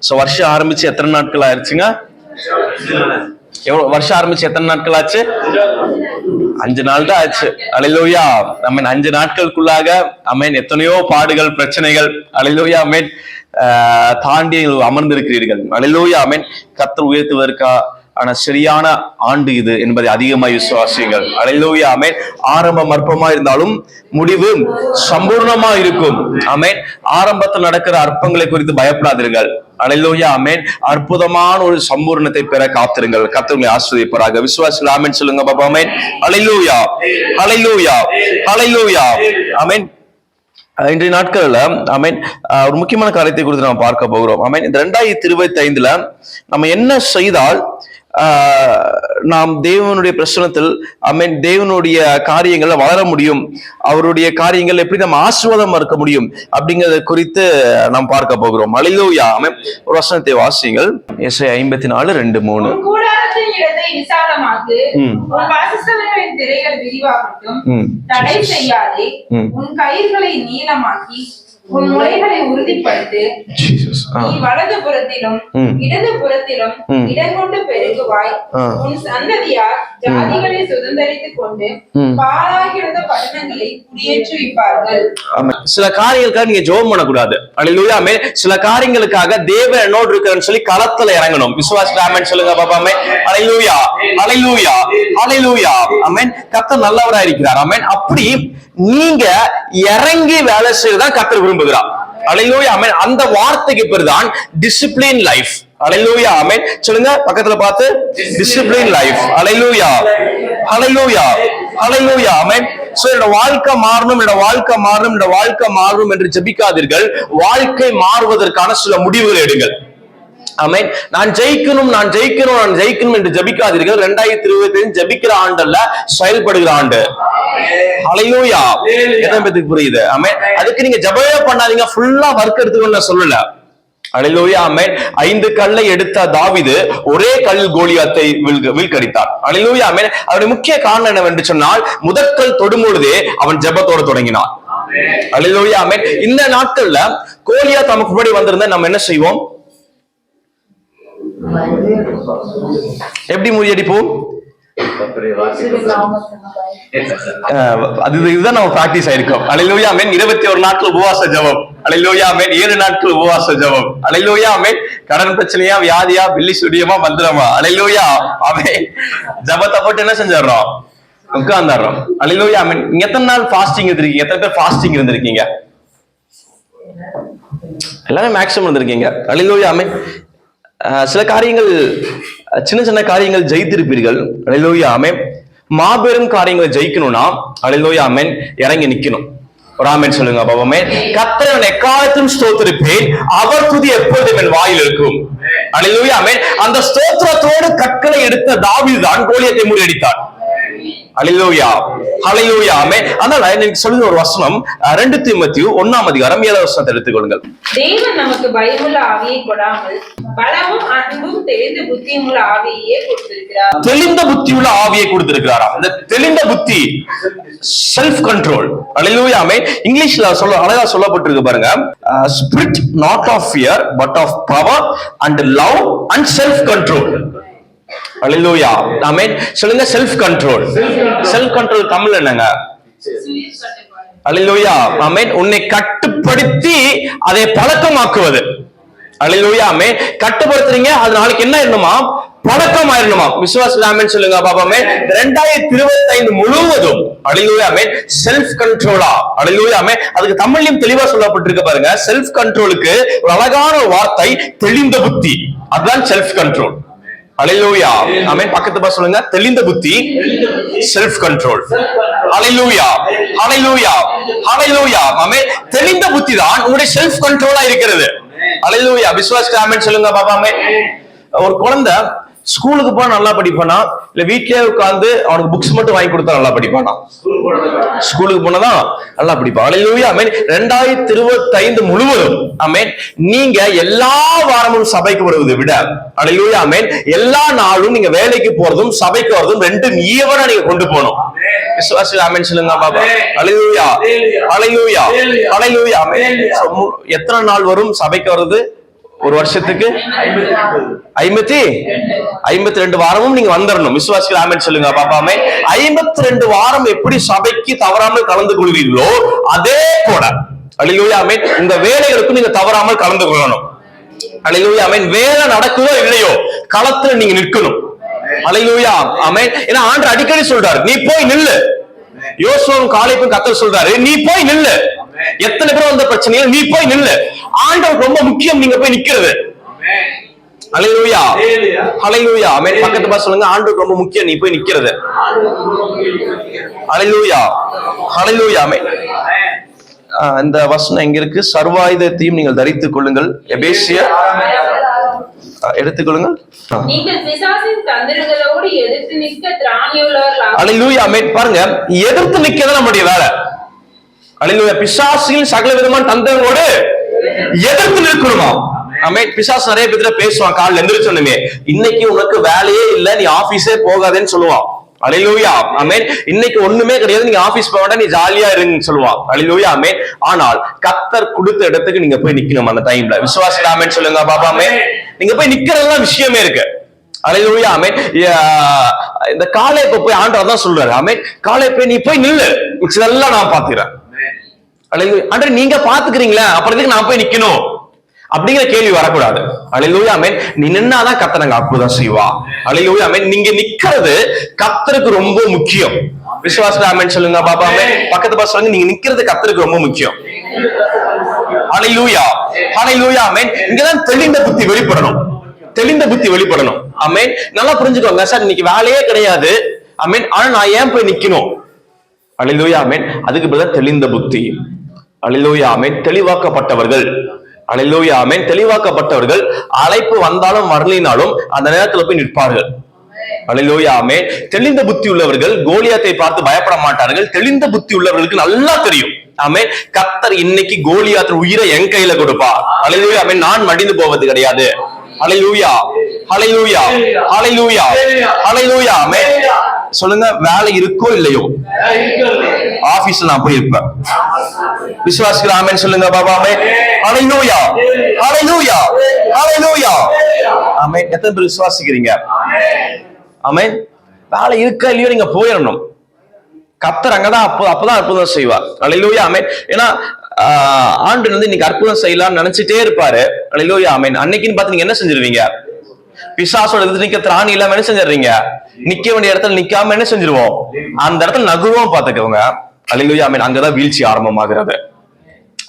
So வருஷம் ஆரம்பிச்சு எத்தனை நாட்கள் ஆயிடுச்சுங்க? வருஷம் ஆரம்பிச்சு எத்தனை நாட்கள் ஆச்சு? 5 நாள் தான் ஆச்சு. அல்லேலூயா. ஆமென். 5 நாட்களுக்குள்ளாக ஆமென் எத்தனையோ பாடுகள், பிரச்சனைகள் அல்லேலூயா ஆமென் தாண்டி அமர்ந்திருக்கிறீர்கள். அல்லேலூயா ஆமென். கர்த்தர் உயர்த்துவதற்கா ஆனா சரியான ஆண்டு இது என்பதை அதிகமாக விசுவாசியுங்கள். அல்லேலூயா ஆமென். ஆரம்பம் அற்பமா இருந்தாலும் முடிவு சம்பூர்ணமா இருக்கும். ஆமென். ஆரம்பத்தில் நடக்கிற அற்பங்களை குறித்து பயப்படாதீர்கள். அல்லேலூயா ஆமென். அற்புதமான ஒரு சம்பூர்ணத்தை பெற காத்திருங்கள். கர்த்தர் உங்களை ஆசீர்வதிப்பாராக. விசுவாசிகள் ஆமென் சொல்லுங்க பாப்பா. ஆமென். அல்லேலூயா அல்லேலூயா அல்லேலூயா ஆமென். இன்றைய நாட்கள்ல ஆமென் ஒரு முக்கியமான காரியத்தை குறித்து நம்ம பார்க்க போகிறோம். ஆமென். இந்த 2025 நம்ம என்ன செய்தால் நாம் தேவனுடைய பிரசனத்தில் ஆமென் தேவனுடைய காரியங்கள்ல வளர முடியும், அவருடைய காரியங்கள் எப்படி நம்ம ஆசீர்வாதமா இருக்க முடியும் அப்படிங்கறத குறித்து நாம் பார்க்க போகிறோம். அல்லேலூயா ஆமென். ஒரு வசனத்தை வாசியுங்கள். எஸ்ஐயா 54:2-3. விசாலமாக்கு, உன் வாசஸ்தலங்களின் திரைகள் விரிவாகட்டும், தடை செய்யாதே, உன் கயிறுகளை நீளமாக்கி உன் முறைகளை உறுதிப்படுத்து, நீ வலது புறத்திலும் இடது புறத்திலும் இடங்கொண்டு பெருகுவாய், உன் சந்ததியார் ஜாதிகளை சுதந்தரித்துக் கொண்டு பாழாகியிருந்த பட்டணங்களை குடியேற்றுவிப்பார்கள். சில காரியங்களுக்காக நீங்க ஜெபம் பண்ணக்கூடாது. அல்லேலூயா ஆமென். சில காரியங்களுக்காக தேவன் என்னோடு இருக்கிறன்னு சொல்லி களத்துல இறங்கணும். விசுவாசி ஆமென் சொல்லுங்க பாப்பா. ஆமென். அல்லேலூயா அல்லேலூயா அல்லேலூயா ஆமென். கர்த்தர் நல்லவரா இருக்கிறார். ஆமென். அப்படி நீங்க இறங்கி வேலை செய்யறதான் கர்த்தர் விரும்புகிறார். அல்லேலூயா ஆமென். அந்த வார்த்தைக்கு பேர்தான் டிசிப்ளின் லைஃப். அல்லேலூயா ஆமென். சொல்லுங்க பக்கத்துல பார்த்து, டிசிப்ளின் லைஃப். அல்லேலூயா அல்லேலூயா அல்லேலூயா ஆமென். சோ என்னோட வாழ்க்கை மாறணும், என்னோட வாழ்க்கை மாறணும், என்னோட வாழ்க்கை மாறணும் என்று ஜெபிக்காதீர்கள். வாழ்க்கை மாறுவதற்கான சில முடிவுகள் எடுங்கள். ஆமென். நான் ஜெயிக்கணும் நான் ஜெயிக்கணும் நான் ஜெயிக்கணும் என்று ஜெபிக்காதீர்கள். 2025 ஜெபிக்கிற ஆண்டு அல்ல, செயல்படுகிற ஆண்டு. அல்லேலூயா. எத்தனை பேருக்கு புரியுது? ஆமென். அதுக்கு நீங்க ஜெபமே பண்ணாதீங்க, ஃபுல்லா வர்க் எடுத்துக்கணும்னு நான் சொல்லல. அல்லேலூயா ஆமென். 5 கல்லை எடுத்த தாவீது ஒரே கல்லில் கோலியாத்தை வீழ்கடித்தார். அல்லேலூயா ஆமென். அவருடைய முக்கிய காரணம் என்னவென்று சொன்னால், முதற்கல் தொடும்பொழுதே அவன் ஜெபத்தோடு தொடங்கினான். அல்லேலூயா ஆமென். இந்த நாட்கள்ல கோலியாத் நமக்கு முன்னாடி வந்திருந்தா நம்ம என்ன செய்வோம்? எப்படி முறியடிப்போம்? இதுதான் நம்ம பிராக்டிஸ் ஆயிருக்கோம். அல்லேலூயா ஆமென். 21 நாட்கள் உபவாச ஜெபம். அல்லேலூயா ஆமென். 7 நாட்கள் உபவாச ஜெபம். அல்லேலூயா ஆமென். கடன் பிரச்சனையா, வியாதியா, பில்லி சுடியமா, மந்திரமா? அல்லேலூயா ஆமென். ஜெபத்தை போட்டு என்ன செஞ்சிடறோம்? உட்கார்ந்துடுறோம். அல்லேலூயா ஆமென். நீங்க எத்தனை நாள் ஃபாஸ்டிங் இருந்திருக்கீங்க? எத்தனை பேர் ஃபாஸ்டிங் இருந்திருக்கீங்க? எல்லாமே மேக்ஸிமம் இருந்திருக்கீங்க. அல்லேலூயா ஆமென். சில காரியங்கள், சின்ன சின்ன காரியங்கள் ஜெயித்திருப்பீர்கள். அல்லேலூயா ஆமென். மாபெரும் காரியங்களை ஜெயிக்கணும்னா அல்லேலூயா ஆமென் இறங்கி நிக்கணும். ஒரு ஆமென் சொல்லுங்க பாபாமே. கர்த்தரை எக்காலத்திலும் ஸ்தோத்திரிப்பேன், அவர் துதி எப்பொழுதும் என் வாயில் இருக்கும். அல்லேலூயா ஆமென். அந்த ஸ்தோத்திரத்தோடு கற்களை எடுத்த தாவீது தான் கோலியாத்தை முறியடித்தார். அல்லேலூயா அல்லேலூயா ஆமென். அதனால எனக்கு சொல்லுங்க ஒரு வசனம், 2 தீமோத்தேயு 1:7 எடுத்துக்கொள்ளுங்கள். தேவன் நமக்கு பயமுள்ள ஆவியை கொடாமல் பலமும் அன்பும் தெளிந்த புத்தியுள்ள ஆவியை கொடுத்திருக்கிறார். தெளிந்த புத்தியுள்ள ஆவியை கொடுத்திருக்கிறாராம். இந்த தெளிந்த புத்தி செல்ஃப் கண்ட்ரோல். அல்லேலூயா ஆமென். இங்கிலீஷ்ல அழகா சொல்லப்பட்டிருக்கு பாருங்க, spirit not of fear but of power and love and self control. அல்லேலூயா ஆமென். சொல்லுங்க self control. Self control Tamil என்னங்க? அல்லேலூயா ஆமென். உன்னை கட்டுப்படுத்தி அதை பழக்கமாக்குவது. அல்லேலூயா ஆமென். கட்டுப்படுத்துறீங்க, அது நாளைக்கு என்ன ஆயிரணுமா? பழக்கம் ஆயிரணுமா? விசுவாசி ஆமென் சொல்லுங்க பாபாமே. 2025 முழுவதும் அல்லேலூயா ஆமென் செல்ஃப் கண்ட்ரோலா. அல்லேலூயா ஆமென். அதுக்கு தமிழ்லயும் தெளிவா சொல்லப்பட்டிருக்க பாருங்க. செல்ஃப் கண்ட்ரோலுக்கு ஒரு அழகான வார்த்தை தெளிந்த புத்தி. அதுதான் செல்ஃப் கண்ட்ரோல். அல்லேலூயா ஆமென். பக்கத்து பா சொல்லுங்க, தெளிந்த புத்தி, செல்ஃப் கண்ட்ரோல். அல்லேலூயா அல்லேலூயா அல்லேலூயா ஆமென். தெளிந்த புத்தி தான் உங்களுடைய செல்ஃப் கண்ட்ரோலா இருக்கிறது. அல்லேலூயா. விசுவாசி ஆமென் சொல்லுங்க பாபாமே. ஒரு குழந்தை ஸ்கூலுக்கு போனா நல்லா படிப்பானா, இல்ல வீட்லயே உட்கார்ந்து அவனுக்கு புக்ஸ் மட்டும் வாங்கி கொடுத்தா நல்லா படிப்பானா? ஸ்கூலுக்கு போனதான் நல்லா படிப்பான். அல்லேலூயா ஆமென். 2025 முழுவதும் ஆமென் நீங்க எல்லா வாரமும் சபைக்கு வருவதை விட அல்லேலூயா ஆமென் எல்லா நாளும் நீங்க வேலைக்கு போறதும் சபைக்கு வரதும் ரெண்டும் ஈவனா நீங்க கொண்டு போகணும். விசுவாசி ஆமென் சொல்லுங்க பாபா. அல்லேலூயா அல்லேலூயா அல்லேலூயா ஆமென். எத்தனை நாள் வரும் சபைக்கு வருது? ஒரு வருஷத்துக்கு 52 வாரமும் நீங்க வந்துடணும். விசுவாசிகள் ஆமென் சொல்லுங்க பாப்பாமே. 52 வாரம் எப்படி சபைக்கு தவறாமல் கலந்து கொள்வீர்களோ அதே போல அல்லேலூயா ஆமென் உங்க வேலைகளுக்கும் நீங்க தவறாமல் கலந்து கொள்ளணும். அல்லேலூயா ஆமென். வேலை நடக்குதோ இல்லையோ களத்துல நீங்க நிற்கணும். அல்லேலூயா ஆமென். ஏன்னா ஆண்டவர் அடிக்கடி சொல்றாரு, நீ போய் நில்லு. யோசுவாவும் காலேபும் கர்த்தர் சொல்றாரு, நீ போய் நில்லு. எத்தனை பேர் வந்த பிரச்சனையில நீ போய் நில்லு. ஆண்டவர் ரொம்ப முக்கியம், நீங்க போய் நிக்கிறது. அல்லேலூயா அல்லேலூயா ஆமென். பக்கத்து பாஸ் சொல்லுங்க, ஆண்டவர் ரொம்ப முக்கியம், நீ போய் நிக்கிறது. அல்லேலூயா அல்லேலூயா ஆமென். இந்த வசனம் எங்க இருக்கு? சர்வாயுதத்தையும் நீங்கள் தரித்துக் கொள்ளுங்கள். எபேசியர் எடுத்துக்கொள்ளுங்கள். நீங்கள் பிசாசின் தந்திரங்களோடு எதிர்த்து நிற்க திராணியுள்ளவர்களாக. அல்லேலூயா ஆமென். பாருங்க, எதிர்த்து நிக்கதான் நம்முடைய வேலை. அல்லேலூயா. பிசாசின் சகல விதமான தந்திரங்களோடு எதிர்த்து நிற்கணுமா? ஆமென். பிசாசு நிறைய பேர் பேசுவான் காலைல எந்திரிச்சோன்னுமே, இன்னைக்கு உனக்கு வேலையே இல்ல, நீ ஆபீஸே போகாதேன்னு சொல்லுவான். அல்லேலூயா ஆமென். இன்னைக்கு ஒண்ணுமே கிடையாது, நீங்க ஆபீஸ் போக வேண்டாம், நீ ஜாலியா இருங்கன்னு சொல்லுவான். அல்லேலூயா ஆமென். ஆனால் கர்த்தர் கொடுத்த இடத்துக்கு நீங்க போய் நிக்கணும். அந்த டைம்ல விசுவாசி ஆமென் சொல்லுங்க பாபாமே. நீங்க போய் நிக்கிறதெல்லாம் விஷயமே இருக்கு. அல்லேலூயா ஆமென். இந்த காலேபை போய் ஆண்டவர் தான் சொல்றாரு, ஆமென் காலேபே நீ போய் நில்லு, இதெல்லாம் நான் பாத்துக்கிறேன். அல்லேலூயா. ஆண்டவர் நீங்க பாத்துக்கிறீங்களா, அப்புறத்துக்கு நான் போய் நிக்கணும் அப்படிங்கிற கேள்வி வரக்கூடாது. அல்லேலூயா ஆமென். நீ நின்னாதான் கர்த்தர் அங்க அற்புதம் செய்வா. அல்லேலூயா ஆமென். நீங்க நிக்கிறது கர்த்தருக்கு ரொம்ப முக்கியம். விசுவாசம் ஆமென் சொல்லுங்க பாபா ஆமென். பக்கத்து பாஸ் சொல்லுங்க, நீங்க நிக்கிறது கர்த்தருக்கு ரொம்ப முக்கியம். அல்லேலூயா அல்லேலூயா ஆமென். இங்கதான் தெளிந்த புத்தி வெளிப்படணும். தெளிந்த புத்தி வெளிப்படணும். ஆமென். நல்லா புரிஞ்சுக்கோங்க சார், இன்னைக்கு வேலையே கிடையாது ஆமென், ஆனா நான் ஏன் போய் நிக்கணும்? அல்லேலூயா ஆமென். அதுக்கு பதிலா தெளிந்த புத்தி. அல்லேலூயா ஆமென். தெளிவாக்கப்பட்டவர்கள். அல்லேலூயா ஆமென். தெளிவாக்கப்பட்டவர்கள் அழைப்பு வந்தாலும் வரலினாலும் அந்த நேரத்துல போய் நிற்பார்கள். அல்லேலூயா ஆமென். தெளிந்த புத்தி உள்ளவர்கள் கோலியாத்தை பார்த்து பயப்பட மாட்டார்கள். தெளிந்த புத்தி உள்ளவர்களுக்கு நல்லா தெரியும், ஆமென் கர்த்தர் இன்னைக்கு கோலியாத்தின் உயிரை என் கையில கொடுப்பார். அல்லேலூயா ஆமென். நான் மடிந்து போவது கிடையாது. அல்லேலூயா அல்லேலூயா அல்லேலூயா அல்லேலூயா ஆமென். சொல்லுங்க, வேலை இருக்கோ இல்லையோ ஆபீஸ்ல நான் போய் இருப்பேன். விசுவாசிகள் ஆமென் சொல்லுங்க பாபா ஆமென். அல்லேலூயா அல்லேலூயா அல்லேலூயா ஆமென். எத்தனை பேர் விசுவாசிக்கிறீங்க? ஆமென். வேலை இருக்கா இல்லையோ நீங்க போயிடணும். கர்த்தர் அங்கதான் அப்பதான் அற்புதம் செய்வார். அல்லேலூயா ஆமென். ஏன்னா ஆண்டு வந்து இன்னைக்கு அற்புதம் செய்யலாம்னு நினைச்சிட்டே இருப்பாரு. அல்லேலூயா ஆமென். அன்னைக்குன்னு பார்த்து நீங்க என்ன செஞ்சிருவீங்க? பிசாசோட எதிர்த்து நிக்க திராணி இல்லாம என்ன செஞ்சிடறீங்க? நிக்க வேண்டிய இடத்துல நிக்காம என்ன செஞ்சிருவோம்? அந்த இடத்துல நகுவோம் பாத்துக்கோங்க. அல்லேலூயா ஆமென். அங்கதான் வீழ்ச்சி ஆரம்பமாகிறது.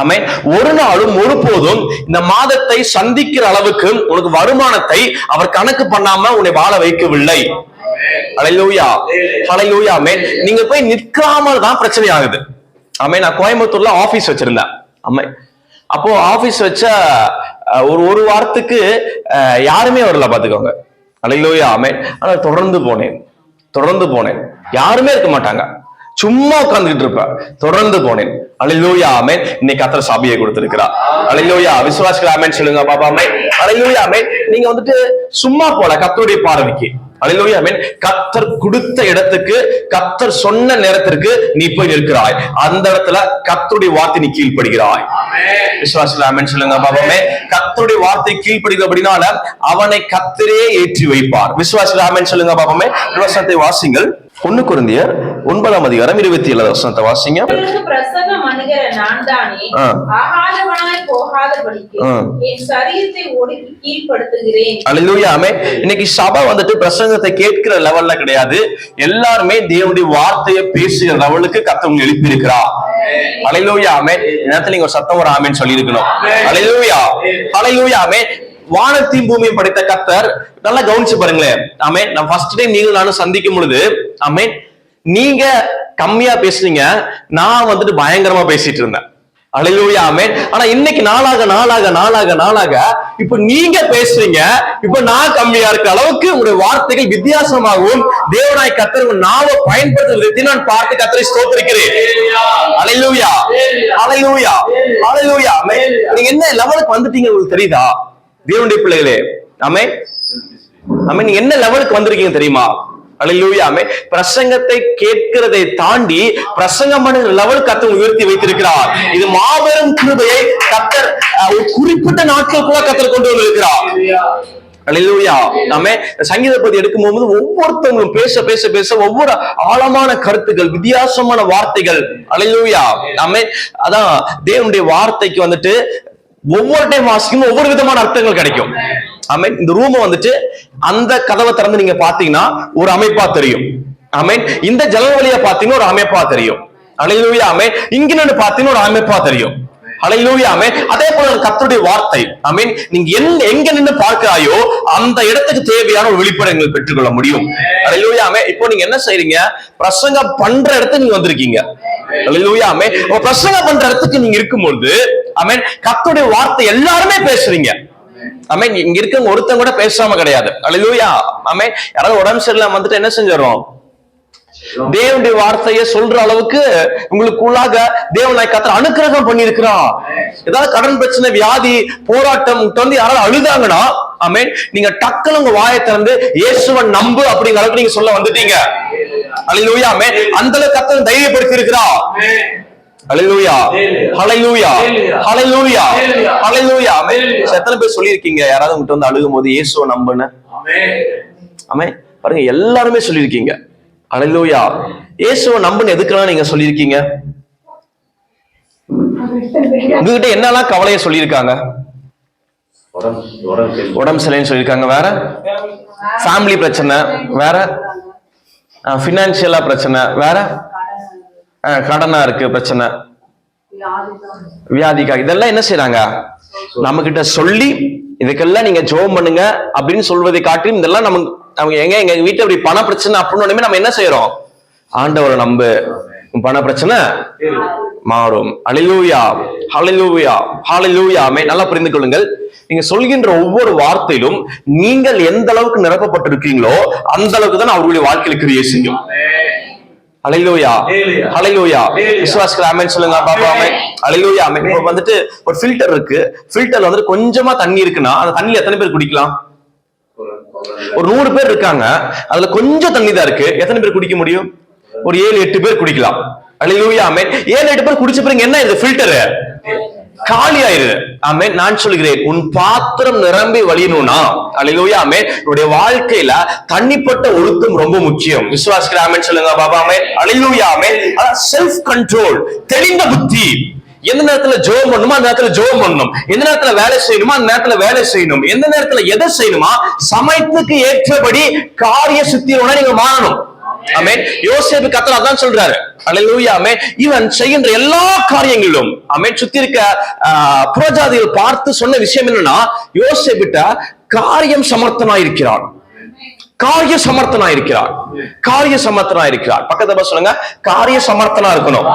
ஆமென். ஒரு நாளும் ஒருபோதும் இந்த மாதத்தை சந்திக்கிற அளவுக்கு உனக்கு வருமானத்தை அவர் கணக்கு பண்ணாம உன்னை வாழ வைக்கவில்லை. அல்லேலூயா அல்லேலூயா ஆமென். நீங்க போய் நிற்காமல் தான் பிரச்சனை ஆகுது. ஆமென். நான் கோயம்புத்தூர்ல ஆபீஸ் வச்சிருந்தேன். ஆமென். அப்போ ஆபீஸ் வச்ச ஒரு வாரத்துக்கு யாருமே வரல பாத்துக்கோங்க. அல்லேலூயா ஆமென். ஆனா தொடர்ந்து போனேன். யாருமே இருக்க மாட்டாங்க, சும்மா உட்கார்ந்துகிட்டு இருப்ப. தொடர்ந்து போனேன். அல்லேலூயா ஆமென். இன்னைக்கு கர்த்தர் சபையை கொடுத்திருக்கிறார். அல்லேலூயா. விசுவாசிகள் ஆமென் சொல்லுங்க பாபா ஆமென். அல்லேலூயா ஆமென். நீங்க வந்துட்டு சும்மா போல கர்த்தருடைய பார்வைக்கு. அல்லேலூயா ஆமென். கர்த்தர் கொடுத்த இடத்துக்கு, கர்த்தர் சொன்ன நேரத்திற்கு நீ போய் நிற்கிறாய். அந்த இடத்துல கர்த்தருடைய வார்த்தை நீ கீழ்ப்படுகிறாய். விசுவாசிகள் ஆமென் சொல்லுங்க பாபா ஆமென். கர்த்தருடைய வார்த்தை கீழ்ப்படுகிறபடினால அவனை கர்த்தரே ஏற்றி வைப்பார். விசுவாசிகள் ஆமென் சொல்லுங்க பாபா ஆமென். வசனத்தை வாசிங்கள். 1 கொரிந்தியர் 9:27 வாசிங்க. பிரசங்கம் பண்ணுகிற நான் தானே ஆகாதவனாய் போகாதபடிக்கு என் சரீரத்தை ஒடுக்கி கீழ்ப்படுத்துகிறேன். அல்லேலூயா ஆமென். இன்னைக்கு சபை வந்துட்டு பிரசங்கத்தை கேட்கிற லெவல்ல கிடையாது, எல்லாருமே தேவனுடைய வார்த்தையை பேசுகிற லெவலுக்கு கர்த்தர் எழுப்பி இருக்கிறார். அல்லேலூயா ஆமென். நேரத்துல நீங்க ஒரு சத்தம் ஒரு ஆமென் சொல்லி இருக்கணும். அல்லேலூயா அல்லேலூயா ஆமென். வானத்தையும் பூமியும் படைத்த கர்த்தர் நல்லா கவனிச்சு பாருங்களேன். ஆமென். நான் ஃபர்ஸ்ட் டைம் நீங்களும் நானும் சந்திக்கும் பொழுது ஆமென் நீங்க கம்மியா பேசுறீங்க, நான் வந்துட்டு பயங்கரமா பேசிட்டு இருந்தேன். அல்லேலூயா ஆமென். ஆனா இன்னைக்கு நாளாக இப்ப நீங்க பேசுறீங்க, இப்ப நான் கம்மியா இருக்க அளவுக்கு உங்களுடைய வார்த்தைகள் வித்தியாசமாகவும் தேவனாய் கர்த்தர் உங்க நாவை பயன்படுத்தும் விதத்தை நான் பார்த்து கர்த்தரை ஸ்தோத்திரிக்கிறேன். அல்லேலூயா அல்லேலூயா அல்லேலூயா ஆமென். நீங்க என்ன லெவலுக்கு வந்துட்டீங்க உங்களுக்கு தெரியுதா தேவனுடைய பிள்ளைகளே? ஆமென் ஆமென். நீங்க என்ன லெவலுக்கு வந்திருக்கீங்க தெரியுமா? அல்லேலூயா ஆமென். பிரசங்கத்தை கேட்கிறதை தாண்டி பிரசங்கம் பண்ணுகிற லெவல் கர்த்தர் உயர்த்தி வைத்திருக்கிறார். இது மாபெரும் கிருபையை கர்த்தர் ஒரு குறிப்பிட்ட நாட்களுக்குள்ள கர்த்தர் கொண்டு வந்திருக்கிறார். அல்லேலூயா. நாம சங்கீத பத்தி எடுக்கும் போது ஒவ்வொருத்தவங்களும் பேச பேச பேச ஒவ்வொரு ஆழமான கருத்துக்கள், வித்தியாசமான வார்த்தைகள். அல்லேலூயா. நாம அதான் தேவனுடைய வார்த்தைக்கு வந்துட்டு ஒவ்வொரு டைம் வாசிக்கும் ஒவ்வொரு விதமான அர்த்தங்கள் கிடைக்கும். ஆமென். இந்த ரூம் வந்துட்டு அந்த கதவை திறந்து நீங்க பாத்தீங்கன்னா ஒரு அமைப்பா தெரியும். ஆமென். இந்த ஜன்னல் வழியா பாத்தீங்கன்னா ஒரு அமைப்பா தெரியும். அல்லேலூயா. ஆமென். இங்க நின்னு பாத்தீங்கன்னா ஒரு அமைப்பா தெரியும். அல்லேலூயா. ஆமென். அதே போல கர்த்தருடைய வார்த்தை. ஆமென். நீங்க எங்க நின்னு பார்க்கறாயோ அந்த இடத்துக்கு தேவையான ஒரு வெளிப்பாடுகளை பெற்றுக்கொள்ள முடியும். அல்லேலூயா. ஆமென். இப்போ நீங்க என்ன செய்றீங்க? பிரசங்கம் பண்ற இடத்துக்கு நீங்க வந்திருக்கீங்க. அல்லேலூயா. ஆமென். பிரசங்கம் பண்ற இடத்துக்கு நீங்க இருக்கும்போது ஆமென், கர்த்தருடைய வார்த்தை எல்லாருமே பேசுறீங்க. ஆமென். இங்க இருக்கவங்க ஒருத்தங்க கூட பேசாம கிடையாது. அல்லேலூயா. ஆமென். யாராவது உடம்பு சரியில்லாம வந்துட்டு என்ன செஞ்சிடறோம்? தேவனுடைய வார்த்தையை சொல்ற அளவுக்கு உங்களுக்குள்ளாக தேவனாய் கர்த்தர் அனுக்கிரகம் பண்ணியிருக்கிறார். ஏதாவது கடன் பிரச்சனை, வியாதி, போராட்டம் வந்து யாராவது அழுதாங்கன்னா ஆமென், நீங்க டக்குனு உங்க வாயை திறந்து இயேசுவை நம்பு அப்படிங்கிற அளவுக்கு நீங்க சொல்ல வந்துட்டீங்க. அல்லேலூயா. ஆமென். அந்த அளவுக்கு கர்த்தர் தைரியப்படுத்தி இருக்கிறார். அல்லேலூயா. ஹல்லேலூயா. ஹல்லேலூயா. ஹல்லேலூயா. ஆமென். எத்தனை பேர் சொல்லியிருக்கீங்க யாராவது உங்ககிட்ட வந்து அழுகும் போது இயேசுவை நம்புன்னு? ஆமென். பாருங்க, எல்லாருமே சொல்லியிருக்கீங்க. அல்லேலூயா. இயேசுவை நம்புன்னு எதுக்கெல்லாம் நீங்க சொல்லியிருக்கீங்க? உங்ககிட்ட என்னெல்லாம் கவலையை சொல்லியிருக்காங்க? உடம்பு சரியில்லைன்னு சொல்லியிருக்காங்க. வேற ஃபேமிலி பிரச்சனை, வேற பினான்சியலா பிரச்சனை, வேற கடனா இருக்கு பிரச்சனை, வியாதிக்கா. இதெல்லாம் என்ன செய்யறாங்க? நம்ம கிட்ட சொல்லி இதுக்கெல்லாம் நீங்க ஜெபம் பண்ணுங்க அப்படின்னு சொல்வதை காட்டிலும் இதெல்லாம் நமக்கு எங்க வீட்டுல இப்படி பண பிரச்சனை அப்படின்னு நம்ம என்ன செய்யறோம்? ஆண்டவரை நம்பு, பண பிரச்சனை மாறும். அல்லேலூயா. ஹல்லேலூயா. ஹல்லேலூயா. ஆமென். நல்லா புரிந்து கொள்ளுங்கள். நீங்க சொல்கின்ற ஒவ்வொரு வார்த்தையிலும் நீங்கள் எந்த அளவுக்கு நிரப்பப்பட்டிருக்கீங்களோ அந்த அளவுக்கு தான் அவர்களுடைய வாழ்க்கையில் கிரியை செய்யும். அல்லேலூயா. ஹல்லேலூயா. விசுவாசிக்கிற ஆமென் சொல்லுங்க பாப்பா. ஆமென். அல்லேலூயா. ஆமென். இப்போ வந்துட்டு ஒரு ஃபில்டர் இருக்கு. ஃபில்டர்ல வந்து கொஞ்சமா தண்ணி இருக்குன்னா அந்த தண்ணியில எத்தனை பேர் குடிக்கலாம்? ஒரு 100 பேர் இருக்காங்க, அதுல கொஞ்சம் தண்ணி தான் இருக்கு. எத்தனை பேர் குடிக்க முடியும்? ஒரு 7-8 பேர் குடிக்கலாம். அல்லேலூயா. ஆமென். 7-8 பேர் குடிச்ச பிறகு என்ன ஆயிடுது? ஃபில்டர் காலி ஆயிடுது. ஆமென். நான் சொல்கிறேன், உன் பாத்திரம் நிரம்பி வழியணும்னா அல்லேலூயா ஆமென், உன்னுடைய வாழ்க்கையில தனிப்பட்ட ஒழுக்கம் ரொம்ப முக்கியம். விசுவாசிக்கிற ஆமென் சொல்லுங்க பாபா. ஆமென். அல்லேலூயா. ஆமென். செல்ஃப் கண்ட்ரோல், தெளிந்த புத்தி. எந்த நேரத்துல ஜெபம் பண்ணணுமோ அந்த நேரத்துல ஜெபம் பண்ணணும். எந்த நேரத்துல வேலை செய்யணுமோ அந்த நேரத்துல வேலை செய்யணும். எந்த நேரத்துல எதை செய்யணுமா சமயத்துக்கு ஏற்றபடி காரிய சித்தியோட நீங்க மாறணும். ஆமென். யோசேப்பு கர்த்தர் அதான் சொல்றாரு. அல்லேலூயா. ஆமென். இவன் செய்கின்ற எல்லா காரியங்களிலும் ஆமென் சுத்தி இருக்க புறஜாதிகள் பார்த்து சொன்ன விஷயம் என்னன்னா, யோசேப்பிட்ட காரியம் சமர்த்தனாயிருக்கிறான். காரிய சமர்த்தனாயிருக்கிறார். காரிய சமர்த்தனாயிருக்கிறார். பக்கத்துல சொல்லுங்க, காரிய சமர்த்தனா இருக்கணும்.